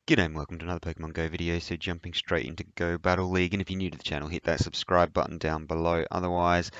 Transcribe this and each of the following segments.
G'day and welcome to another Pokemon Go video. So jumping straight into Go Battle League, and if you're new to the channel, hit that subscribe button down below. Otherwise,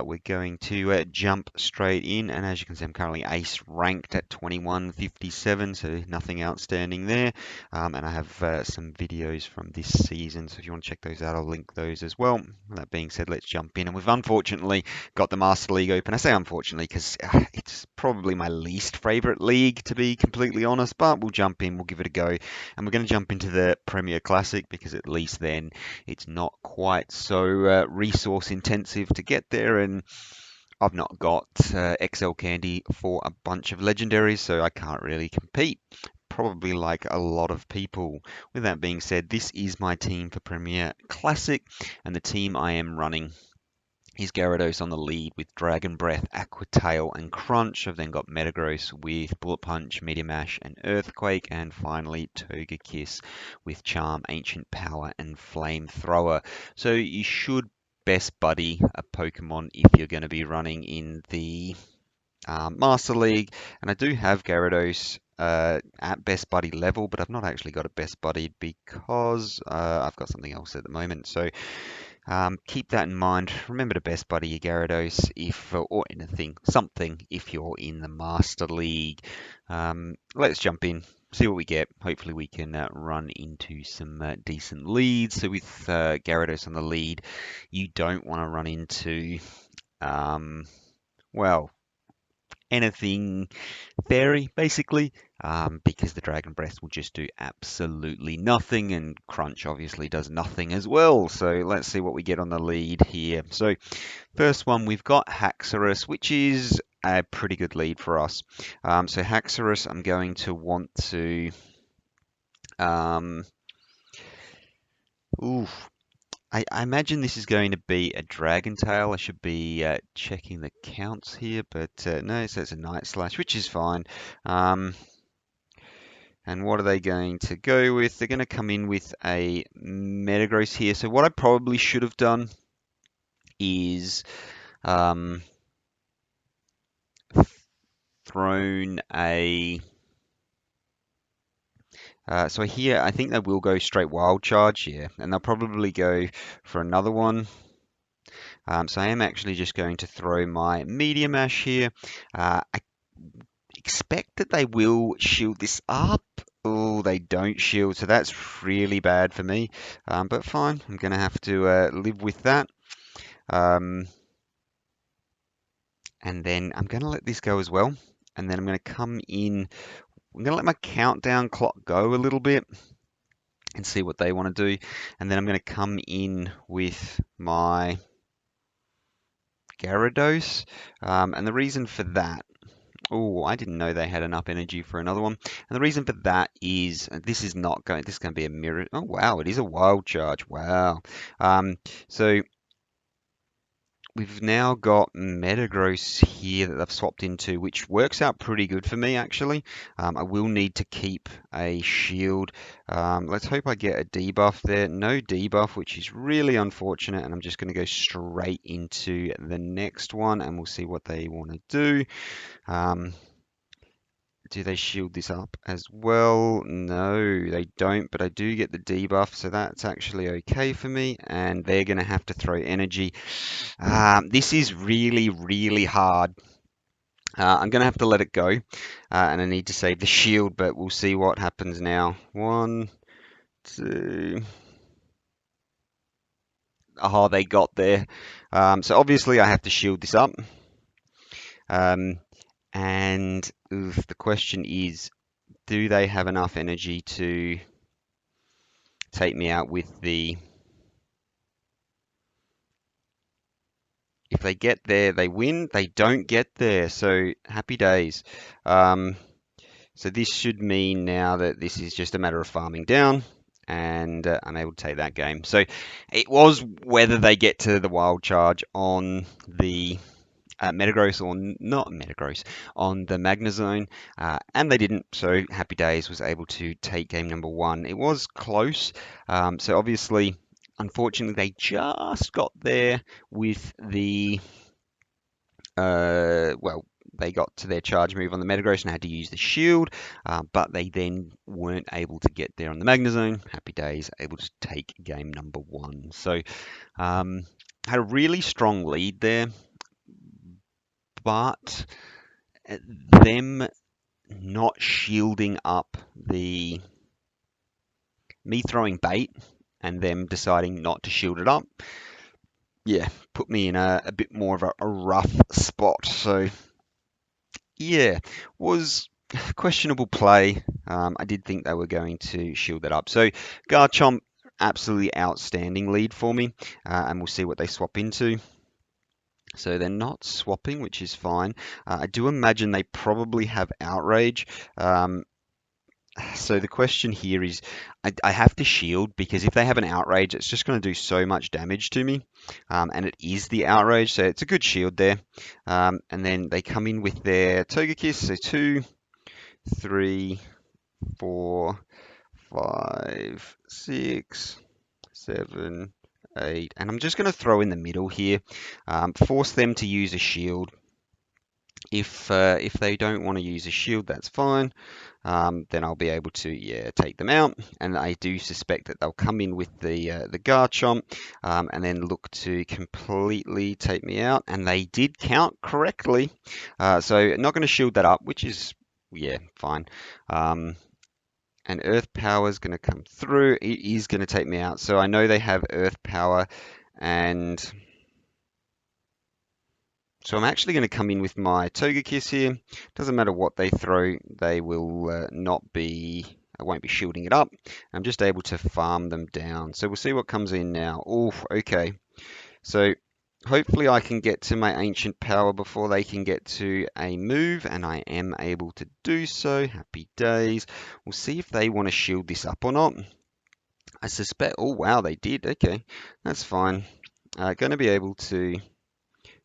we're going to jump straight in, and as you can see, I'm currently ace ranked at 2157, so nothing outstanding there. And I have some videos from this season, so if you want to check those out, I'll link those as well. With that being said, let's jump in, and we've unfortunately got the Master League open. I say unfortunately because it's probably my least favorite league, to be completely honest, but we'll jump in, we'll give it a go. And we're going to jump into the Premier Classic because at least then it's not quite so resource intensive to get there. And I've not got XL candy for a bunch of legendaries, so I can't really compete. Probably like a lot of people. With that being said, this is my team for Premier Classic, and the team I am running is Gyarados on the lead with Dragon Breath, Aqua Tail, and Crunch. I've then got Metagross with Bullet Punch, Meteor Mash, and Earthquake, and finally Togekiss with Charm, Ancient Power, and Flamethrower. So you should best buddy a Pokemon if you're going to be running in the Master League. And I do have Gyarados at best buddy level, but I've not actually got a best buddy because I've got something else at the moment. So keep that in mind. Remember to best buddy your Gyarados if, or something if you're in the Master League. Let's jump in, see what we get. Hopefully we can run into some decent leads. So with Gyarados on the lead, you don't want to run into, well, anything fairy, basically, because the Dragon Breath will just do absolutely nothing, and Crunch obviously does nothing as well. So let's see what we get on the lead here. So first one, we've got Haxorus, which is a pretty good lead for us. So Haxorus, I'm going to want to... I imagine this is going to be a Dragon Tail. I should be checking the counts here, but no, so it's a Night Slash, which is fine. And what are they going to go with? They're going to come in with a Metagross here. So what I probably should have done is thrown a... so here, I think they will go straight Wild Charge, yeah, and they'll probably go for another one. So I am actually just going to throw my Meteor Mash here. I expect that they will shield this up. Oh, they don't shield, so that's really bad for me. But fine, I'm going to have to live with that. And then I'm going to let this go as well. And then I'm going to come in. I'm going to let my countdown clock go a little bit and see what they want to do. And then I'm going to come in with my Gyarados. And the reason for that, oh, I didn't know they had enough energy for another one. And the reason for that is this is going to be a mirror. Oh, wow, it is a Wild Charge. Wow. So we've now got Metagross here that they've swapped into, which works out pretty good for me, actually. I will need to keep a shield. Let's hope I get a debuff there. No debuff, which is really unfortunate, and I'm just going to go straight into the next one, and we'll see what they want to do. Do they shield this up as well? No, they don't, but I do get the debuff, so that's actually okay for me, and they're going to have to throw energy. This is really, really hard. I'm going to have to let it go, and I need to save the shield, but we'll see what happens now. 1, 2... Oh, they got there. So obviously I have to shield this up. And the question is, do they have enough energy to take me out with the... If they get there, they win. They don't get there, so happy days. So this should mean now that this is just a matter of farming down, and I'm able to take that game. So it was whether they get to the Wild Charge on the... Metagross or not Metagross on the Magnezone, and they didn't, so happy days, was able to take game number 1. It was close, so obviously, unfortunately, they just got there with the, well, they got to their charge move on the Metagross and had to use the shield, but they then weren't able to get there on the Magnezone. Happy days, able to take game number 1. So had a really strong lead there, but them not shielding up me throwing bait and them deciding not to shield it up, yeah, put me in a bit more of a rough spot. So yeah, was questionable play. I did think they were going to shield that up. So Garchomp, absolutely outstanding lead for me, and we'll see what they swap into. So they're not swapping, which is fine. I do imagine they probably have Outrage. So the question here is, I have to shield because if they have an Outrage, it's just going to do so much damage to me. And it is the Outrage, so it's a good shield there. And then they come in with their Togekiss, so 2, 3, 4, 5, 6, 7, 8. And I'm just going to throw in the middle here, force them to use a shield. If they don't want to use a shield, that's fine. Then I'll be able to take them out. And I do suspect that they'll come in with the Garchomp and then look to completely take me out. And they did count correctly, so not going to shield that up, which is fine. And Earth Power is going to come through. It is going to take me out. So I know they have Earth Power, and so I'm actually going to come in with my Togekiss here. Doesn't matter what they throw, they will not be, I won't be shielding it up. I'm just able to farm them down. So we'll see what comes in now. Oh, okay. So hopefully I can get to my Ancient Power before they can get to a move, and I am able to do so. Happy days. We'll see if they want to shield this up or not. I suspect, oh wow, they did. Okay, that's fine. Going to be able to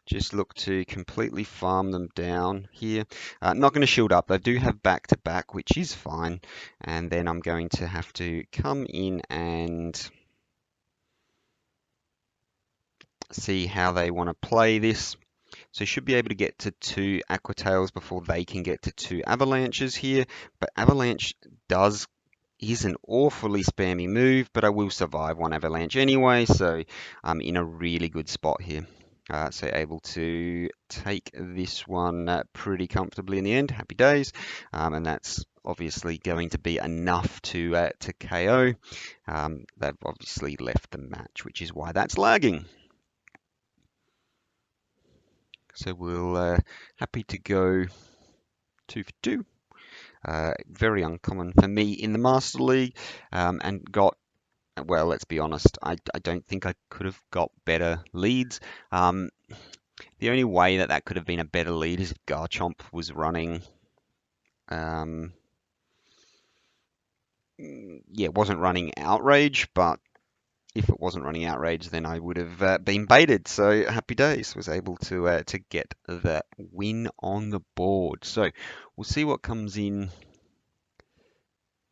just look to completely farm them down here. Not going to shield up. They do have back to back, which is fine. And then I'm going to have to come in and see how they want to play this. So should be able to get to 2 Aqua Tails before they can get to 2 Avalanches here. But Avalanche is an awfully spammy move, but I will survive 1 Avalanche anyway. So I'm in a really good spot here. So able to take this one pretty comfortably in the end. Happy days. And that's obviously going to be enough to KO. They've obviously left the match, which is why that's lagging. So we'll happy to go 2 for 2. Very uncommon for me in the Master League, and got, well, let's be honest, I don't think I could have got better leads. The only way that could have been a better lead is if Garchomp was running, wasn't running Outrage, but if it wasn't running Outrage, then I would have been baited. So happy days, was able to get the win on the board. So we'll see what comes in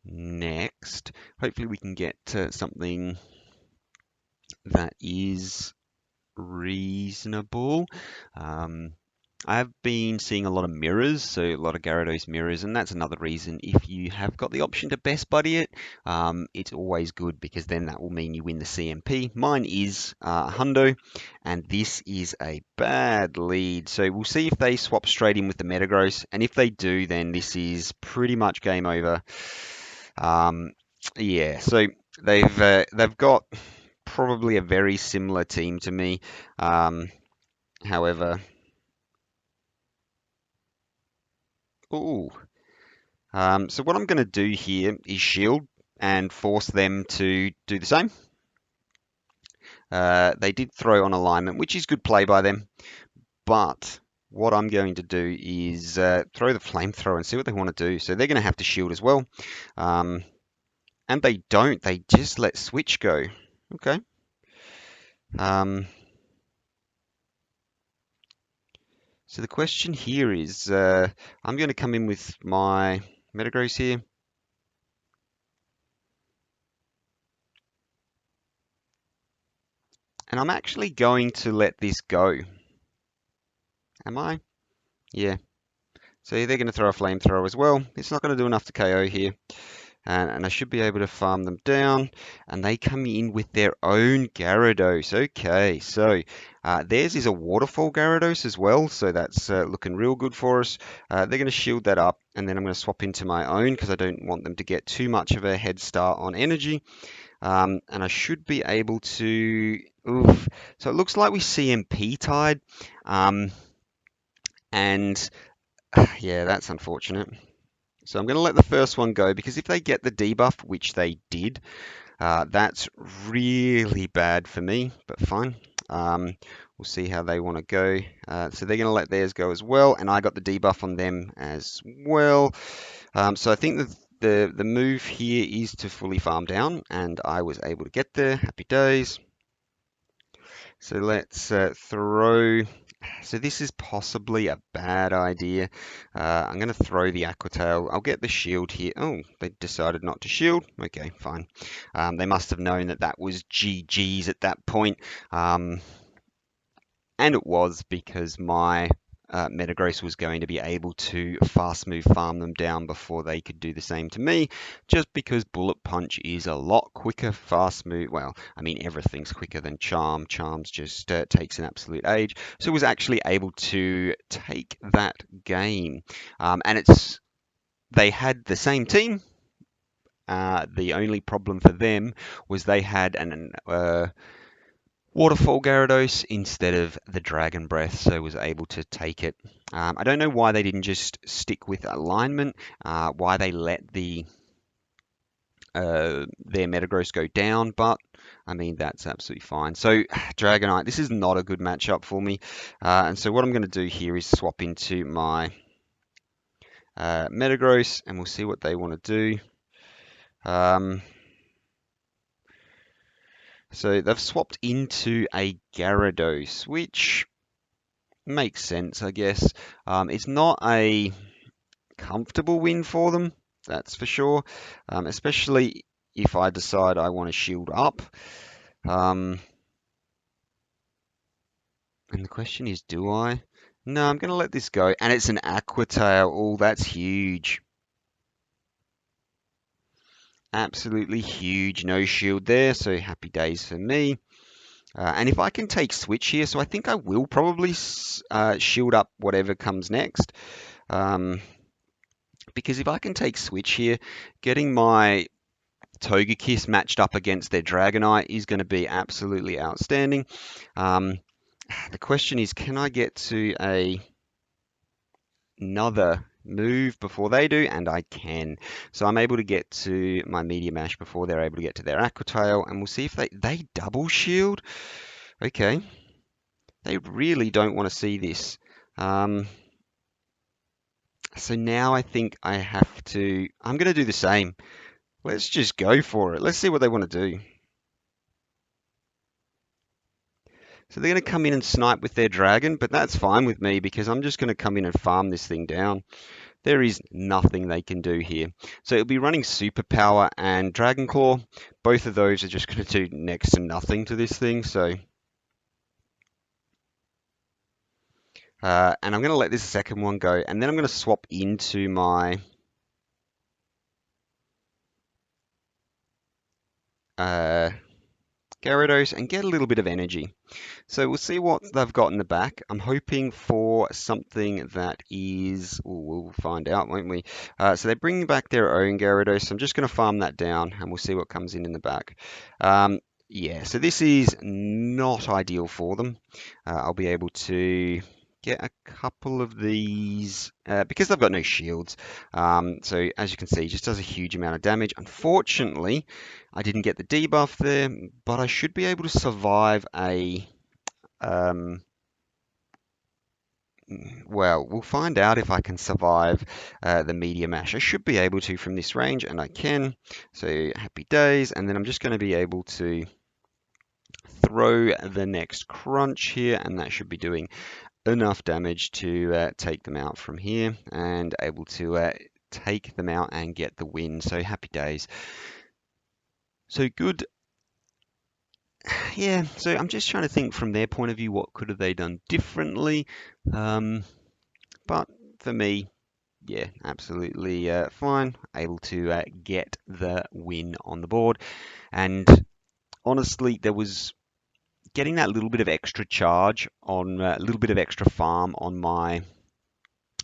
next. Hopefully we can get something that is reasonable. I've been seeing a lot of mirrors, so a lot of Gyarados mirrors, and that's another reason if you have got the option to best buddy it, it's always good because then that will mean you win the CMP. Mine is Hundo, and this is a bad lead. So we'll see if they swap straight in with the Metagross, and if they do, then this is pretty much game over. So they've got probably a very similar team to me. However, ooh. So what I'm going to do here is shield and force them to do the same. They did throw on alignment, which is good play by them. But what I'm going to do is throw the flamethrower and see what they want to do. So they're going to have to shield as well. And they don't. They just let switch go. Okay. So the question here is, I'm going to come in with my Metagross here. And I'm actually going to let this go. Am I? Yeah. So they're going to throw a flamethrower as well. It's not going to do enough to KO here. And I should be able to farm them down. And they come in with their own Gyarados. Okay, so theirs is a waterfall Gyarados as well. So that's looking real good for us. They're going to shield that up. And then I'm going to swap into my own because I don't want them to get too much of a head start on energy. And I should be able to... Oof. So it looks like we CMP tied. And yeah, that's unfortunate. So I'm going to let the first one go because if they get the debuff, which they did, that's really bad for me, but fine. We'll see how they want to go. So they're going to let theirs go as well, and I got the debuff on them as well. So I think that the move here is to fully farm down, and I was able to get there. Happy days. So let's throw. So this is possibly a bad idea. I'm going to throw the Aqua Tail. I'll get the shield here. Oh, they decided not to shield. Okay, fine. They must have known that that was GG's at that point. And it was because my Metagross was going to be able to fast move farm them down before they could do the same to me, just because Bullet Punch is a lot quicker, fast move. Well, I mean, everything's quicker than Charm. Charms just takes an absolute age. So it was actually able to take that game. And they had the same team. The only problem for them was they had an Waterfall Gyarados instead of the Dragon Breath, so was able to take it. I don't know why they didn't just stick with alignment, why they let their Metagross go down, but I mean, that's absolutely fine. So Dragonite, this is not a good matchup for me. And so what I'm going to do here is swap into my Metagross, and we'll see what they want to do. So they've swapped into a Gyarados, which makes sense, I guess. It's not a comfortable win for them, that's for sure. Especially if I decide I want to shield up. And the question is, do I? No, I'm going to let this go. And it's an Aqua Tail. Oh, that's huge. Absolutely huge. No shield there, so happy days for me. And if I can take switch here, so I think I will probably shield up whatever comes next. Because if I can take switch here, getting my Togekiss matched up against their Dragonite is going to be absolutely outstanding. The question is, can I get to another move before they do? And I can. So I'm able to get to my Meteor Mash before they're able to get to their Aqua Tail, and we'll see if they double shield. Okay. They really don't want to see this. So now I think I have to... I'm going to do the same. Let's just go for it. Let's see what they want to do. So they're going to come in and snipe with their dragon, but that's fine with me because I'm just going to come in and farm this thing down. There is nothing they can do here. So it'll be running Superpower and Dragon Claw. Both of those are just going to do next to nothing to this thing. So, and I'm going to let this second one go, and then I'm going to swap into my Gyarados and get a little bit of energy. So we'll see what they've got in the back. I'm hoping for something that is... Ooh, we'll find out, won't we? So they're bringing back their own Gyarados. So I'm just going to farm that down, and we'll see what comes in the back. Yeah, so this is not ideal for them. I'll be able to get a couple of these because they've got no shields. So as you can see, it just does a huge amount of damage. Unfortunately, I didn't get the debuff there, but I should be able to survive a... well, we'll find out if I can survive the Meteor Mash. I should be able to from this range, and I can. So happy days, and then I'm just going to be able to throw the next crunch here, and that should be doing enough damage to take them out from here, and able to take them out and get the win. So happy days. So good. Yeah, so I'm just trying to think from their point of view, what could have they done differently? But for me, yeah, absolutely fine. Able to get the win on the board. And honestly, there was getting that little bit of extra charge on a little bit of extra farm on my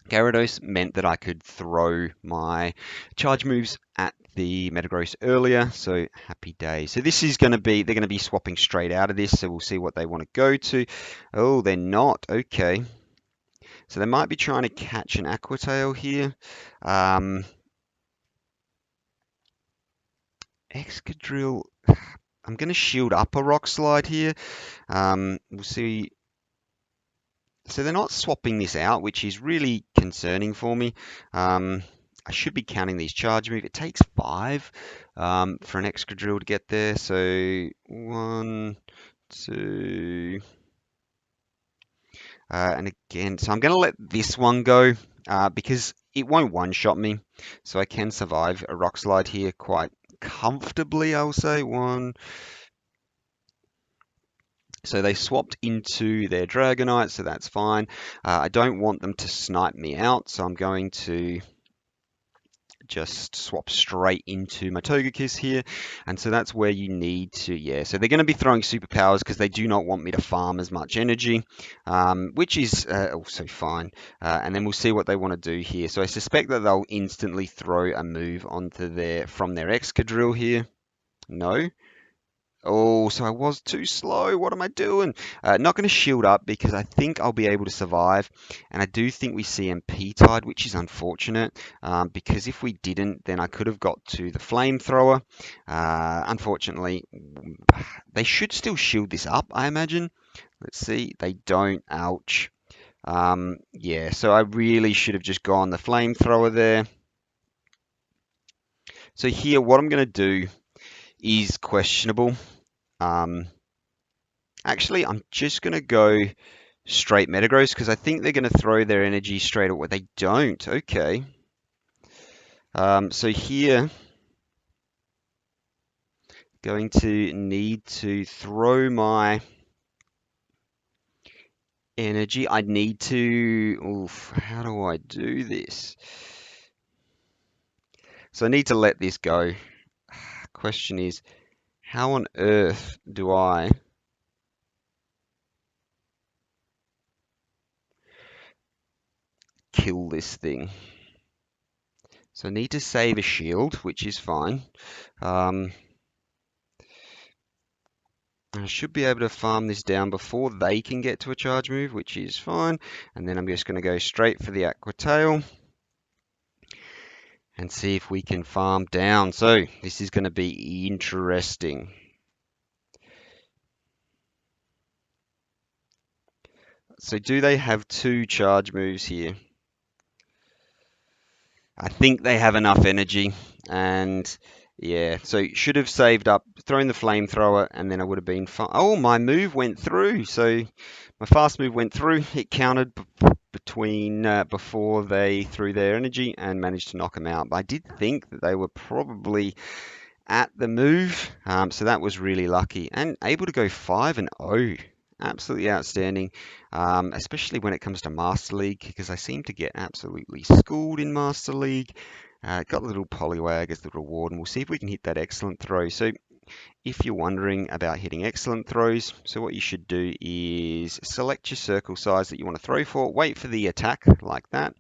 Gyarados meant that I could throw my charge moves at the Metagross earlier, so happy day. So this is going to be, they're going to be swapping straight out of this, so we'll see what they want to go to. Oh, they're not. Okay. So they might be trying to catch an Aqua Tail here. Excadrill, I'm going to shield up a Rock Slide here. We'll see. So they're not swapping this out, which is really concerning for me. I should be counting these charge move. It takes 5 for an Excadrill to get there. So 1, 2, and again, so I'm going to let this one go because it won't one-shot me. So I can survive a Rock Slide here quite comfortably, I'll say. So they swapped into their Dragonite, so that's fine. I don't want them to snipe me out, so I'm going to just swap straight into my Togekiss here. And so that's where you need to, yeah. So they're going to be throwing superpowers because they do not want me to farm as much energy, which is also fine. And then we'll see what they want to do here. So I suspect that they'll instantly throw a move onto from their Excadrill here. No. Oh, so I was too slow. What am I doing? Not going to shield up because I think I'll be able to survive. And I do think we CMP tied, which is unfortunate because if we didn't, then I could have got to the flamethrower. Unfortunately, they should still shield this up, I imagine. Let's see. They don't. Ouch. Yeah, so I really should have just gone the flamethrower there. So here, what I'm going to do is questionable. Actually, I'm just going to go straight Metagross because I think they're going to throw their energy straight away. They don't. Okay. So here, going to need to throw my energy. I need to... Oof, how do I do this? So I need to let this go. Question is, how on earth do I... kill this thing? So I need to save a shield, which is fine. I should be able to farm this down before they can get to a charge move, which is fine. And then I'm just going to go straight for the Aqua Tail and see if we can farm down. So this is going to be interesting. So do they have 2 charge moves here? I think they have enough energy, and yeah, so should have saved up, thrown the flamethrower, and then I would have been fine. Oh, my move went through. So my fast move went through. It counted between before they threw their energy and managed to knock them out. But I did think that they were probably at the move, so that was really lucky and able to go 5-0. Absolutely outstanding, especially when it comes to Master League, because I seem to get absolutely schooled in Master League. Got the little Poliwag as the reward, and we'll see if we can hit that excellent throw. So if you're wondering about hitting excellent throws, so what you should do is select your circle size that you want to throw for, wait for the attack like that,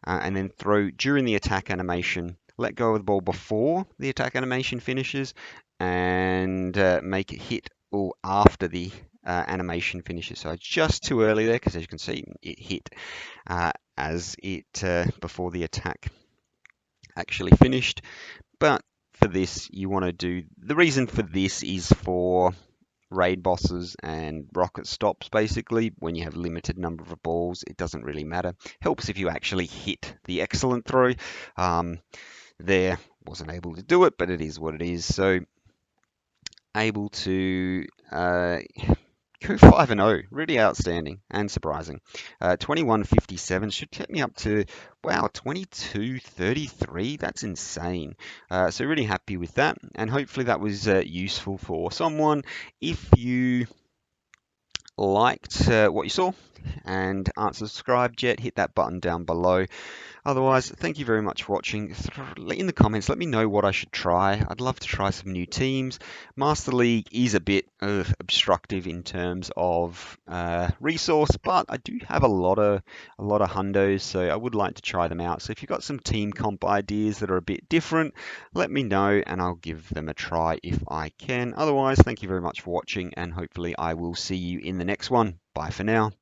and then throw during the attack animation. Let go of the ball before the attack animation finishes, and make it hit all after the animation finishes. So it's just too early there because, as you can see, it hit as it before the attack actually finished. But for this, you want to do, the reason for this is for raid bosses and rocket stops. Basically, when you have limited number of balls, it doesn't really matter. Helps if you actually hit the excellent throw. There, wasn't able to do it, but it is what it is. So able to go 5-0, really outstanding and surprising. 21.57 should take me up to, wow, 22.33. That's insane. So really happy with that, and hopefully that was useful for someone. If you liked what you saw and aren't subscribed yet, hit that button down below. Otherwise, thank you very much for watching. In the comments, let me know what I should try. I'd love to try some new teams. Master League is a bit obstructive in terms of resource, but I do have a lot of hundos, so I would like to try them out. So if you've got some team comp ideas that are a bit different, let me know and I'll give them a try if I can. Otherwise, thank you very much for watching, and hopefully I will see you in the next one. Bye for now.